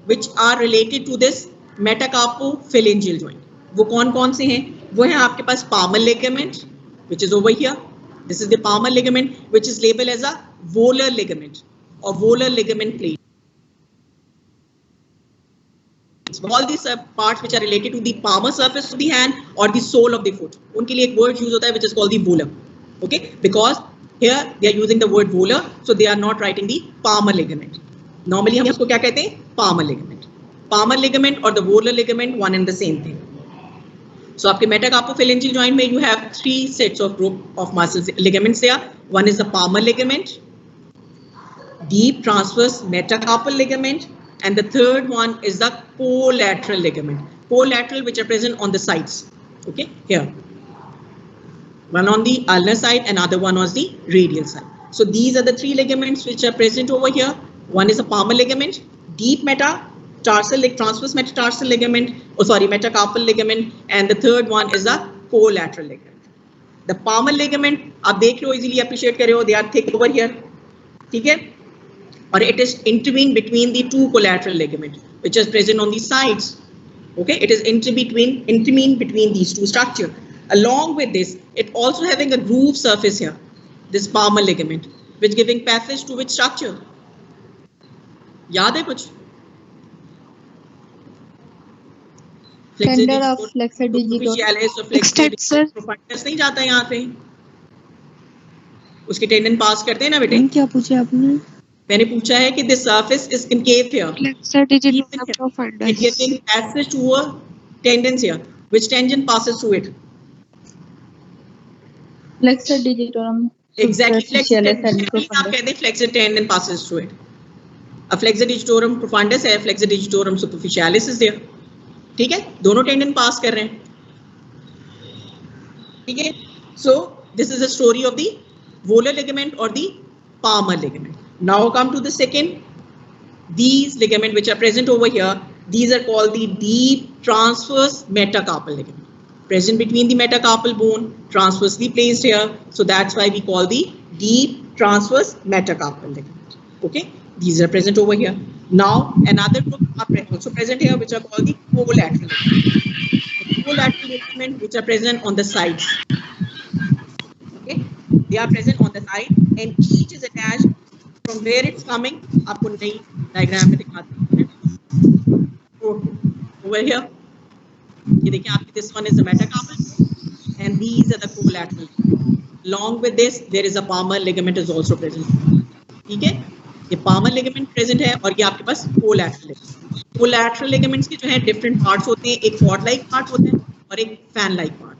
which are related to this metacarpophalangeal joint. वो कौन से हैं? वो है आपके पास palmar ligament, which is over here. This is the palmar ligament, which is labeled as a volar ligament or volar ligament plate. All these parts which are related to the palmar surface of the hand or the sole of the foot. उनके लिए एक word use होता है which is called the volar. Okay, because here they are using the word volar, so they are not writing the palmar ligament. Normally हम इसको क्या कहते हैं? Palmar ligament. Palmar ligament or the volar ligament, one and the same thing. So आपके metacarpophalangeal joint में you have 3 sets of group of muscles ligaments there. One is the palmar ligament, deep transverse metacarpal ligament, and the third one is the collateral ligament. Collateral, which are present on the sides. Okay, here. One on the ulnar side and other one on the radial side. So these are the 3 ligaments which are present over here. One is a palmar ligament, deep metatarsal, transverse metatarsal ligament, metacarpal ligament, and the third one is the collateral ligament. The palmar ligament, आप देख रहे हो, easily appreciate कर रहे हो, they are thick over here, ठीक है? Or it is intervened between the 2 collateral ligaments, which is present on the sides. Okay, it is intervened between these 2 structures. Along with this, it also having a groove surface here, this palmar ligament, which giving passage to which structure? याद है कुछ? Tendon of flexor digitorum. Extensor profundus नहीं जाता यहाँ पे, उसके tendon पास करते हैं ना बेटे? क्या पूछा आपने? मैंने पूछा है कि this surface is concave here. Flexor digitorum profundus. It giving passage to a tendons here. Which tendon passes through it? Flexor digitorum. Exactly. Flexor tendon. आप कहते हैं flexor tendon passes through it. A flexor digitorum profundus है, flexor digitorum superficialis is there. ठीक है, दोनों tendon पास कर रहे हैं. ठीक है, so this is the story of the volar ligament or the palmar ligament. Now come to the second. These ligaments which are present over here, these are called the deep transverse metacarpal ligament. Present between the metacarpal bone, transversely placed here. So that's why we call the deep transverse metacarpal ligament. Okay, these are present over here. Now another group are also present here, which are called the collateral ligament. The collateral ligament which are present on the sides. Okay, they are present on the side, and each is attached from where it's coming. आपको नई diagram में दिखाते हैं. Over here, ये देखिए आपकी this one is the metacarpal, and these are the collateral. Along with this, there is a palmar ligament is also present. ठीक है, ये palmar ligament present है और ये आपके पास collateral ligament. Collateral ligaments के जो है different parts होते हैं, एक cord-like part होता है और एक fan-like part.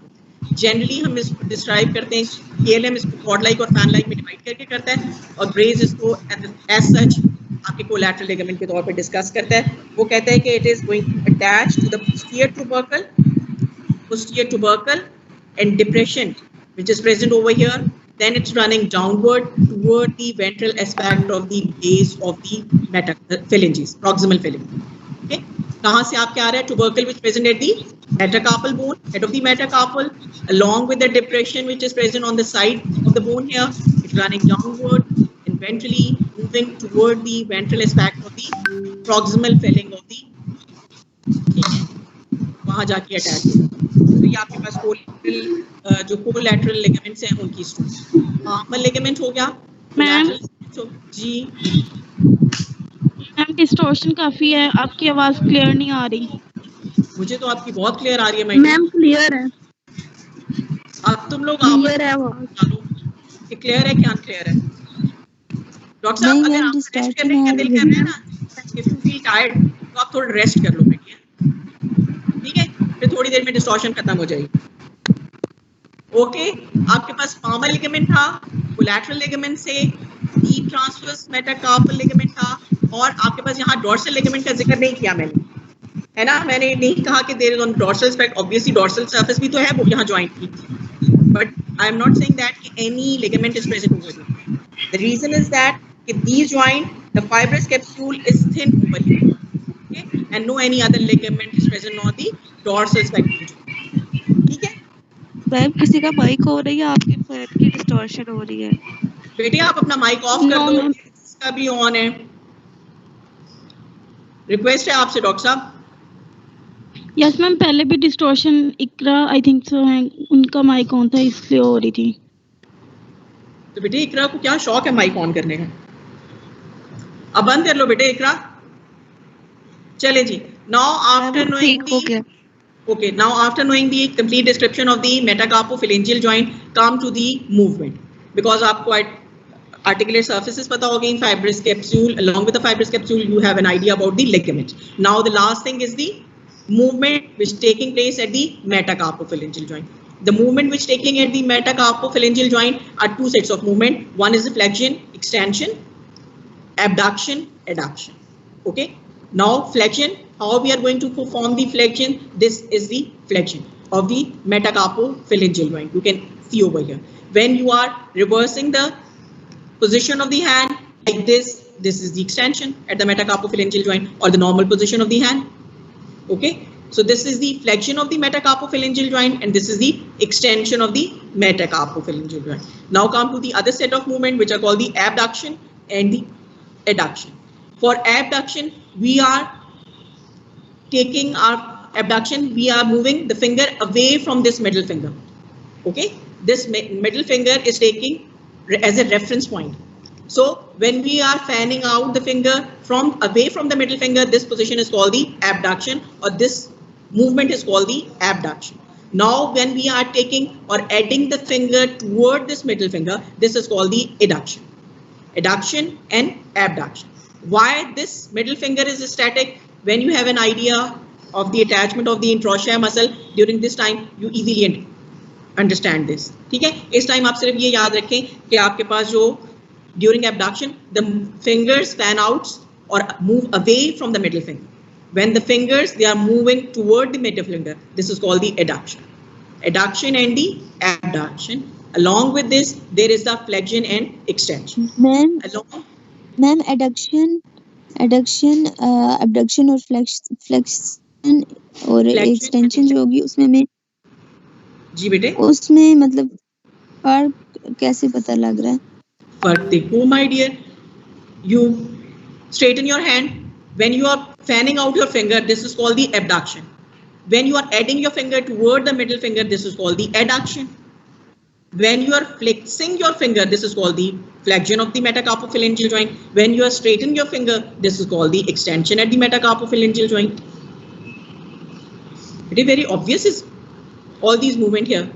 जनरली हम इसको डिस्क्राइब करते हैं, KLM इसको कॉर्ड लाइक और फैन लाइक में डिवाइड करके करता है, और ग्रेज इसको एज सच आपके कोलैटरल लिगामेंट के तौर पे डिस्कस करता है. वो कहता है कि it is going to attach to the posterior tubercle and depression which is present over here, then it's running downward toward the ventral aspect of the base of the metaphalanges, proximal phalange. Okay, कहाँ से आपके आ रहा है? Tubercle which present at the metacarpal bone, head of the metacarpal, along with the depression which is present on the side of the bone here. It's running downward and ventrally moving toward the ventral aspect of the proximal phalange of the, वहाँ जाके attach है. तो ये आपके पास collateral जो collateral ligaments हैं उनकी story. palmar ligament हो गया. मैम जी मैम डिस्टॉर्शन काफी है, आपकी आवाज क्लियर नहीं आ रही. मुझे तो आपकी बहुत क्लियर आ रही है. मैम क्लियर है. अब तुम लोग क्लियर है आवाज. ये क्लियर है क्या अनक्लियर है? डॉक्टर साहब अगर आप रेस्ट करने का दिल कर रहे हैं ना, इफ यू फील टायर्ड तो आप थोड़ा रेस्ट कर लो बेटिया, ठीक है, फिर थोड़ी देर में डिस्टॉर्शन खत्म हो जाएगी. ओके, आपके पास palmar ligament था, collateral ligament से deep transverse metacarpal ligament था, और आपके पास यहाँ dorsal ligament का जिक्र नहीं किया मैंने, है ना? मैंने नहीं कहा कि there is on dorsal aspect, obviously dorsal surface भी तो है वो यहाँ joint की, but I am not saying that any ligament is present over here. The reason is that these joint, the fibrous capsule is thin over here, okay, and no any other ligament is present on the dorsal spectrum. ठीक है ma'am, किसी का mic हो रही है, आपके phone की distortion हो रही है. बेटे आप अपना माइक ऑफ कर दो, इसका भी ऑन है. रिक्वेस्ट है आपसे डॉक्टर साहब. यस मैम, पहले भी distortion Iqra I think so है, उनका माइक ऑन था इसलिए हो रही थी. तो बेटे इकरा को क्या शौक है माइक ऑन करने का? अब बंद कर लो बेटे इकरा. चले जी. Now after knowing ठीक हो गया. okay, now after knowing the complete description of the metacarpophalangeal joint, come to the movement. Because आपको articulate surfaces पता होगी in fibrous capsule, along with the fibrous capsule you have an idea about the ligament. Now the last thing is the movement which is taking place at the metacarpophalangeal joint. The movement which is taking at the metacarpophalangeal joint are two sets of movement. One is the flexion, extension, abduction, adduction. Okay. Now flexion, how we are going to perform the flexion? This is the flexion of the metacarpophalangeal joint. You can see over here. When you are reversing the position of the hand like this is the extension at the metacarpophalangeal joint, or the normal position of the hand. Okay. So this is the flexion of the metacarpophalangeal joint, and this is the extension of the metacarpophalangeal joint. Now come to the other set of movement which are called the abduction and the adduction. For abduction, we are taking our abduction, we are moving the finger away from this middle finger. Okay, this middle finger is taking as a reference point. So when we are fanning out the finger from away from the middle finger, this position is called the abduction, or this movement is called the abduction. Now when we are taking or adding the finger toward this middle finger, this is called the adduction. Adduction and abduction. Why this middle finger is static? When you have an idea of the attachment of the interossei muscle, during this time you easily understand this. ठीक है, इस time आप सिर्फ ये याद रखें कि आपके पास जो during abduction the fingers fan out or move away from the middle finger. When the fingers they are moving toward the middle finger, this is called the adduction. Adduction and the abduction. Along with this, there is the flexion and extension. Ma'am adduction और flexion और extension जो होगी उसमें मैं जी बेटे उसमें मतलब फर्क कैसे पता लग रहा है? फर्क देखो my dear, you straighten your hand. When you are fanning out your finger, this is called the abduction. When you are adding your finger toward the middle finger, this is called the adduction. When you are flexing your finger, this is called the flexion of the metacarpophalangeal joint. When you are straightening your finger, this is called the extension at the metacarpophalangeal joint. It is very obvious, is all these movement here.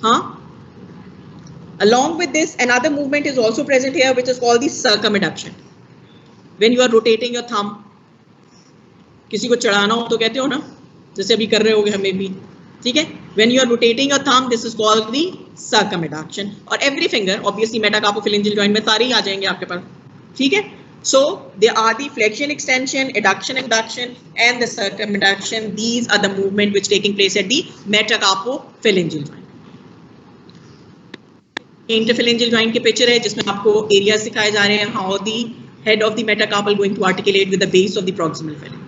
Huh? Along with this, another movement is also present here, which is called the circumadduction. When you are rotating your thumb, किसी को चढ़ाना हो तो कहते हो ना, जैसे अभी कर रहे होगे हमें भी, ठीक है? When you are rotating your thumb, this is called the circumadduction. और every finger, obviously metacarpophalangeal joint में सारे ही आ जाएंगे आपके पास, ठीक है? So there are the flexion, extension, adduction, abduction, and the circumadduction. These are the movement which taking place at the metacarpophalangeal joint. Interphalangeal joint के picture है जिसमें आपको areas सिखाए जा रहे हैं how the head of the metacarpal going to articulate with the base of the proximal phalanx.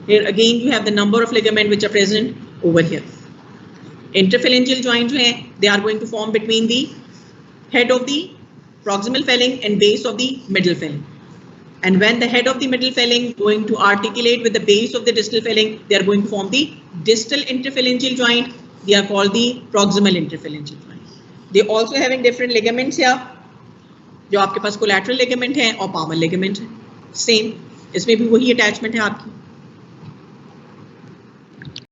Here again you have the number of ligament which are present over here. Interphalangeal joint जो हैं they are going to form between the head of the proximal phalanx and base of the middle phalanx. And when the head of the middle phalanx going to articulate with the base of the distal phalanx, they are going to form the distal interphalangeal joint. They are called the proximal interphalangeal joint. They also having different ligaments here. जो आपके पास collateral ligament है और palmar ligament है. Same. इसमें भी वही attachment है आपकी.